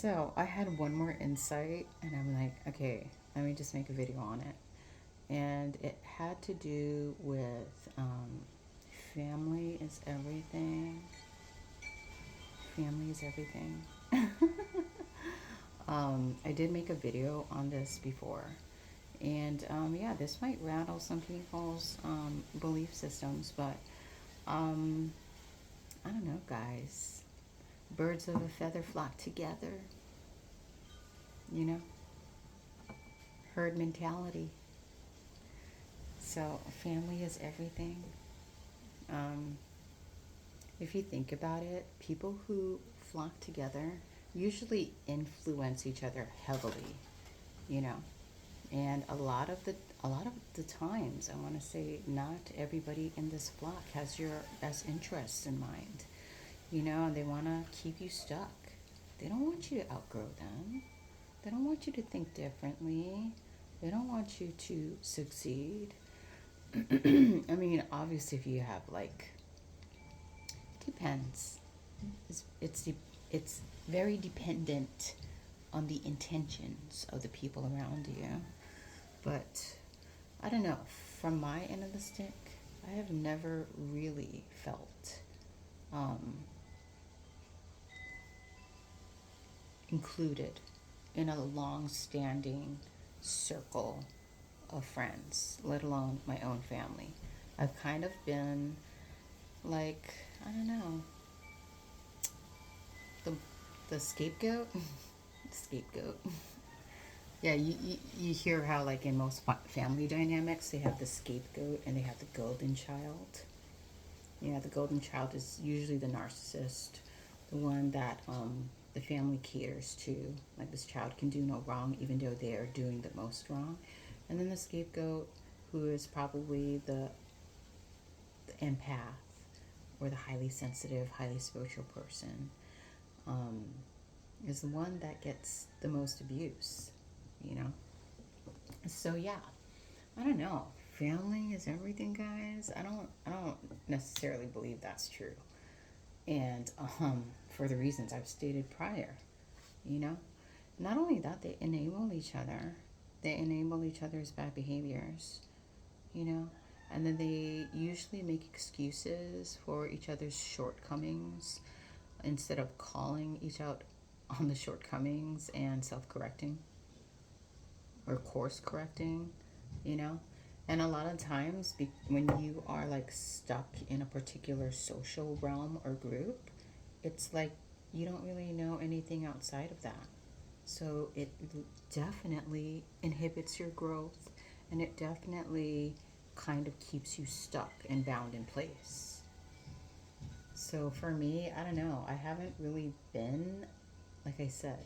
So I had one more insight, and I'm like, okay, let me just make a video on it. And it had to do with family is everything. Family is everything. I did make a video on this before. And yeah, this might rattle some people's belief systems, but um, I don't know, guys. Birds of a feather flock together, you know? Herd mentality. So, family is everything. Um, if you think about it, people who flock together usually influence each other heavily, you know. And a lot of the times, I want to say, not everybody in this flock has your best interests in mind, you know, and they want to keep you stuck. They don't want you to outgrow them. They don't want you to think differently. They don't want you to succeed. I mean, obviously, if you have like, depends. It's very dependent on the intentions of the people around you. But I don't know. From my end of the stick, I have never really felt um, included in a long-standing circle of friends, let alone my own family. I've kind of been like, I don't know, the the scapegoat. Scapegoat. Yeah, you hear how like in most family dynamics they have the scapegoat and they have the golden child. Yeah, the golden child is usually the narcissist, the one that the family caters to. Like this child can do no wrong even though they are doing the most wrong. And then the scapegoat, who is probably the empath or the highly sensitive, highly spiritual person, um, is the one that gets the most abuse, you know? So yeah, I don't know. Family is everything, guys. I don't necessarily believe that's true. And for the reasons I've stated prior, you know? Not only that, they enable each other. They enable each other's bad behaviors, you know? And then they usually make excuses for each other's shortcomings instead of calling each out on the shortcomings and self correcting or course correcting, you know? And a lot of times, when you are like stuck in a particular social realm or group, it's like you don't really know anything outside of that. So it definitely inhibits your growth and it definitely kind of keeps you stuck and bound in place. So for me, I don't know. I haven't really been, like I said,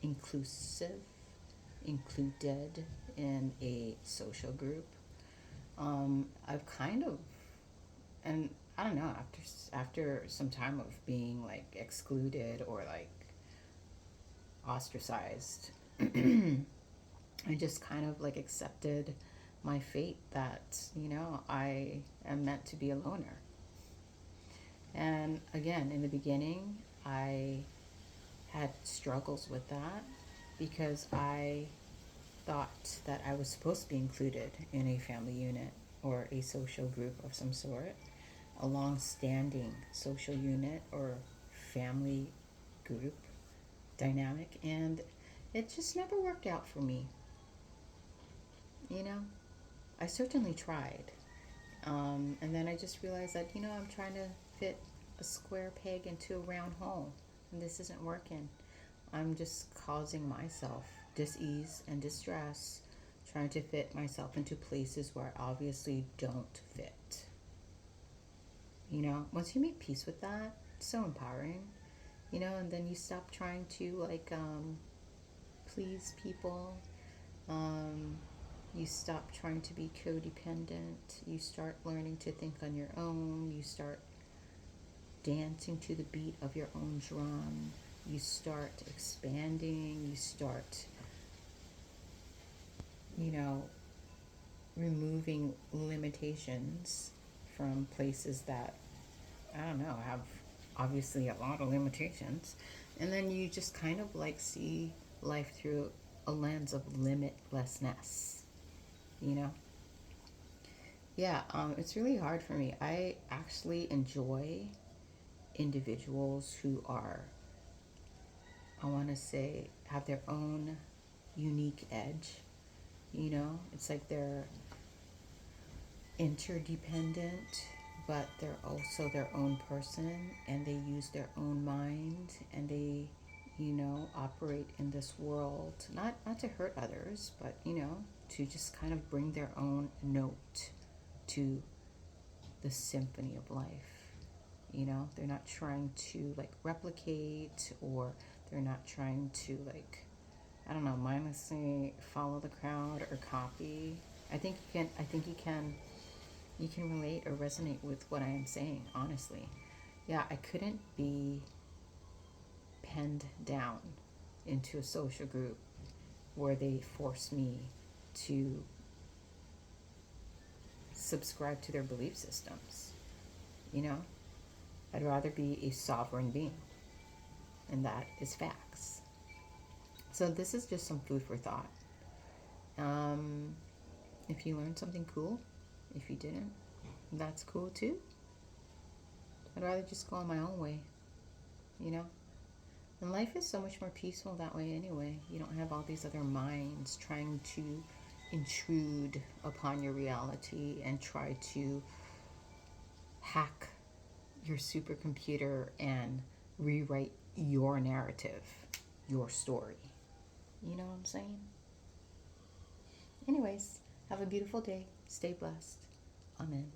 inclusive, included in a social group. I've kind of, and I don't know, after some time of being like excluded or like ostracized, I just kind of like accepted my fate that, you know, I am meant to be a loner. And again, in the beginning, I had struggles with that because I thought that I was supposed to be included in a family unit or a social group of some sort, a long standing social unit or family group dynamic, and it just never worked out for me, you know? I certainly tried. And then I just realized that, you know, I'm trying to fit a square peg into a round hole, and this isn't working. I'm just causing myself dis-ease and distress, trying to fit myself into places where I obviously don't fit. You know, once you make peace with that, it's so empowering. You know, and then you stop trying to like please people. Um, you stop trying to be codependent. You start learning to think on your own. You start dancing to the beat of your own drum. You start expanding. You start, you know, removing limitations from places that, I don't know, have obviously a lot of limitations. And then you just kind of like see life through a lens of limitlessness, you know? Yeah, it's really hard for me. I actually enjoy individuals who are, I want to say, have their own unique edge. You know, it's like they're interdependent, but they're also their own person and they use their own mind and they, operate in this world, not to hurt others, but, to just kind of bring their own note to the symphony of life. They're not trying to like replicate, or they're not trying to like, I don't know, mindlessly follow the crowd or copy. I think you can relate or resonate with what I am saying, honestly. Yeah, I couldn't be penned down into a social group where they force me to subscribe to their belief systems. You know, I'd rather be a sovereign being, and that is facts. So, this is just some food for thought. Um, if you learned something cool, if you didn't, that's cool too. I'd rather just go on my own way, you know? And life is so much more peaceful that way anyway. You don't have all these other minds trying to intrude upon your reality and try to hack your supercomputer and rewrite your narrative, your story. You know what I'm saying? Anyways, have a beautiful day. Stay blessed. Amen.